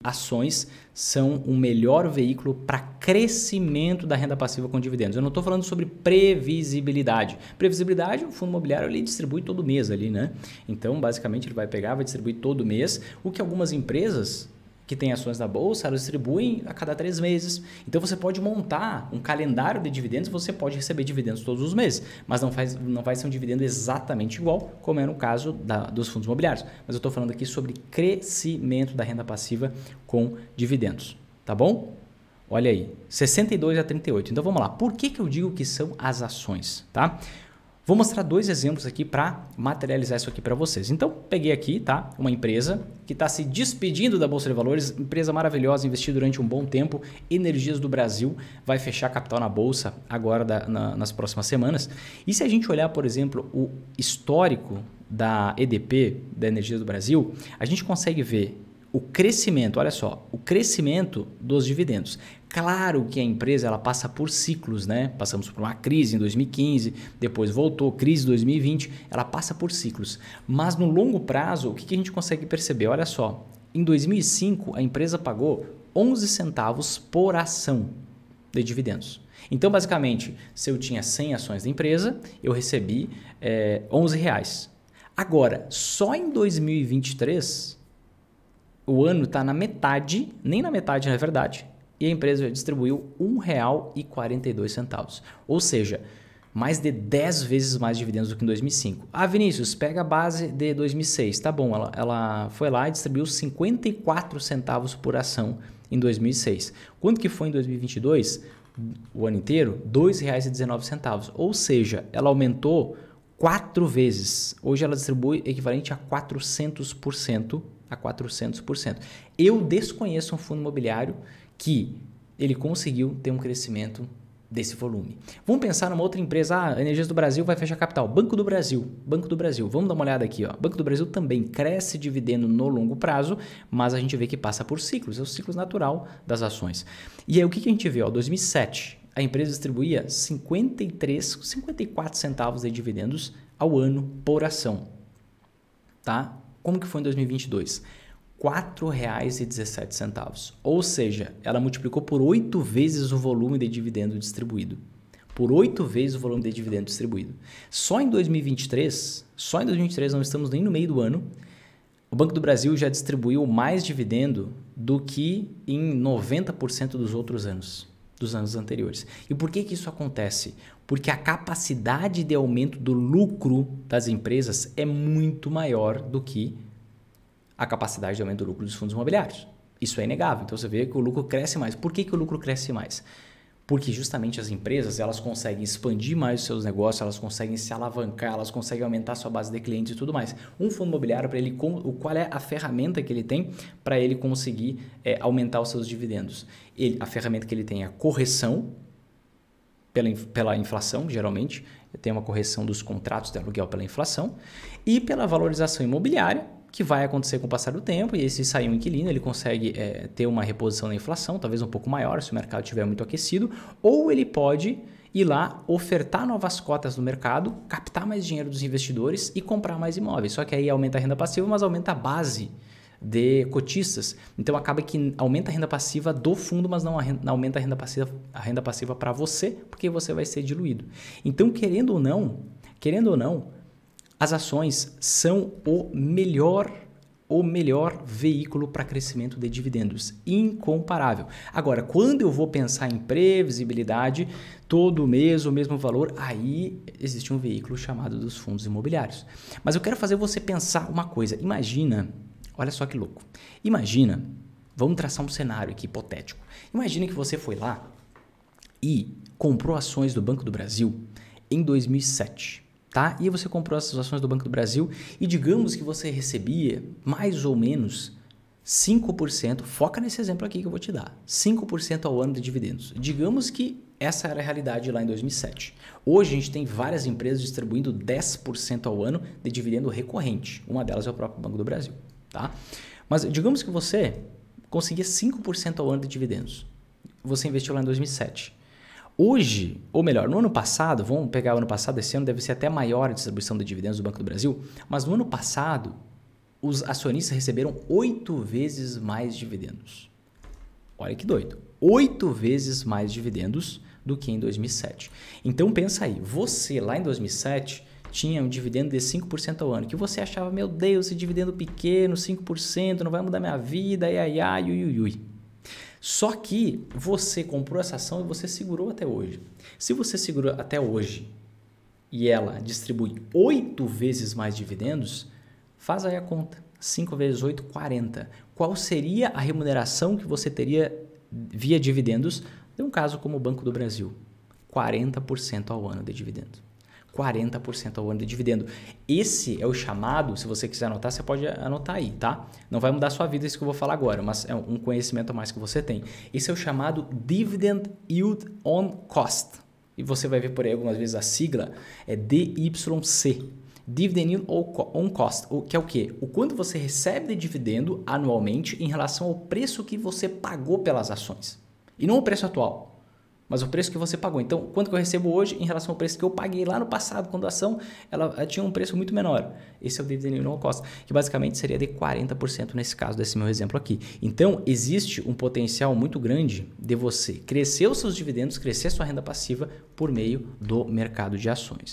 ações são o melhor veículo para crescimento da renda passiva com dividendos. Eu não estou falando sobre previsibilidade. Previsibilidade, o fundo imobiliário ele distribui todo mês ali, né? Então, basicamente, ele vai pegar, vai distribuir todo mês, o que algumas empresas que têm ações na bolsa, elas distribuem a cada 3 meses. Então, você pode montar um calendário de dividendos, você pode receber dividendos todos os meses, mas não vai ser um dividendo exatamente igual, como é no caso dos fundos imobiliários. Mas eu estou falando aqui sobre crescimento da renda passiva com dividendos, tá bom? Olha aí, 62 a 38. Então, vamos lá. Por que eu digo que são as ações, tá? Vou mostrar 2 exemplos aqui para materializar isso aqui para vocês. Então, peguei aqui, tá? Uma empresa que está se despedindo da Bolsa de Valores, empresa maravilhosa, investiu durante um bom tempo, Energias do Brasil, vai fechar capital na Bolsa agora nas próximas semanas. E se a gente olhar, por exemplo, o histórico da EDP, da Energias do Brasil, a gente consegue ver o crescimento, olha só, o crescimento dos dividendos. Claro que a empresa ela passa por ciclos, né? Passamos por uma crise em 2015, depois voltou, crise em 2020, ela passa por ciclos. Mas no longo prazo, o que a gente consegue perceber? Olha só, em 2005 a empresa pagou 11 centavos por ação de dividendos. Então, basicamente, se eu tinha 100 ações da empresa, eu recebi R$11. Agora, só em 2023... o ano está na metade, nem na metade na verdade, e a empresa distribuiu R$1,42. Ou seja, mais de 10 vezes mais dividendos do que em 2005. Ah, Vinícius, pega a base de 2006. Tá bom, ela foi lá e distribuiu 54 centavos por ação em 2006. Quanto que foi em 2022? O ano inteiro? R$2,19. Ou seja, ela aumentou 4 vezes. Hoje ela distribui equivalente a 400%. A 400%. Eu desconheço um fundo imobiliário que ele conseguiu ter um crescimento desse volume. Vamos pensar numa outra empresa, a Energias do Brasil vai fechar capital, Banco do Brasil, vamos dar uma olhada aqui, ó. Banco do Brasil também cresce dividendo no longo prazo, mas a gente vê que passa por ciclos, é o ciclo natural das ações. E aí o que a gente vê? Ó, 2007, a empresa distribuía 54 centavos de dividendos ao ano por ação, tá? Como que foi em 2022? R$4,17. Ou seja, ela multiplicou por 8 vezes o volume de dividendo distribuído. Por 8 vezes o volume de dividendo distribuído. Só em 2023, não estamos nem no meio do ano, o Banco do Brasil já distribuiu mais dividendo do que em 90% dos outros anos, dos anos anteriores. E por que isso acontece? Porque a capacidade de aumento do lucro das empresas é muito maior do que a capacidade de aumento do lucro dos fundos imobiliários. Isso é inegável. Então você vê que o lucro cresce mais. Por que o lucro cresce mais? Porque justamente as empresas elas conseguem expandir mais os seus negócios, elas conseguem se alavancar, elas conseguem aumentar a sua base de clientes e tudo mais. Um fundo imobiliário, para ele, qual é a ferramenta que ele tem para ele conseguir aumentar os seus dividendos? A ferramenta que ele tem é a correção pela inflação, geralmente. Tem uma correção dos contratos de aluguel pela inflação e pela valorização imobiliária, que vai acontecer com o passar do tempo, e se sair um inquilino, ele consegue ter uma reposição na inflação, talvez um pouco maior, se o mercado estiver muito aquecido, ou ele pode ir lá, ofertar novas cotas no mercado, captar mais dinheiro dos investidores e comprar mais imóveis. Só que aí aumenta a renda passiva, mas aumenta a base de cotistas. Então acaba que aumenta a renda passiva do fundo, mas não aumenta a renda passiva para você, porque você vai ser diluído. Então, querendo ou não, as ações são o melhor veículo para crescimento de dividendos, incomparável. Agora, quando eu vou pensar em previsibilidade, todo mês o mesmo valor, aí existe um veículo chamado dos fundos imobiliários. Mas eu quero fazer você pensar uma coisa. Imagina, olha só que louco. Imagina, vamos traçar um cenário aqui hipotético. Imagina que você foi lá e comprou ações do Banco do Brasil em 2007. Tá? E você comprou essas ações do Banco do Brasil e digamos que você recebia mais ou menos 5%, foca nesse exemplo aqui que eu vou te dar, 5% ao ano de dividendos. Digamos que essa era a realidade lá em 2007. Hoje a gente tem várias empresas distribuindo 10% ao ano de dividendo recorrente. Uma delas é o próprio Banco do Brasil. Tá? Mas digamos que você conseguia 5% ao ano de dividendos. Você investiu lá em 2007. Hoje, ou melhor, no ano passado, vamos pegar o ano passado, esse ano deve ser até maior a distribuição de dividendos do Banco do Brasil, mas no ano passado, os acionistas receberam 8 vezes mais dividendos. Olha que doido. 8 vezes mais dividendos do que em 2007. Então pensa aí, você lá em 2007 tinha um dividendo de 5% ao ano, que você achava, meu Deus, esse dividendo pequeno, 5%, não vai mudar minha vida, ai, ai, ai, ui, ui. Só que você comprou essa ação e você segurou até hoje. Se você segurou até hoje e ela distribui 8 vezes mais dividendos, faz aí a conta. 5 vezes 8, 40. Qual seria a remuneração que você teria via dividendos de um caso como o Banco do Brasil? 40% ao ano de dividendos. 40% ao ano de dividendo. Esse é o chamado, se você quiser anotar, você pode anotar aí, tá? Não vai mudar a sua vida isso que eu vou falar agora, mas é um conhecimento a mais que você tem. Esse é o chamado Dividend Yield on Cost. E você vai ver por aí algumas vezes a sigla é DYC. Dividend Yield on Cost, que é o quê? O quanto você recebe de dividendo anualmente em relação ao preço que você pagou pelas ações. E não o preço atual, mas o preço que você pagou. Então, quanto que eu recebo hoje em relação ao preço que eu paguei lá no passado, quando a ação ela tinha um preço muito menor. Esse é o Dividend Yield on Cost, que basicamente seria de 40% nesse caso desse meu exemplo aqui. Então, existe um potencial muito grande de você crescer os seus dividendos, crescer a sua renda passiva por meio do mercado de ações.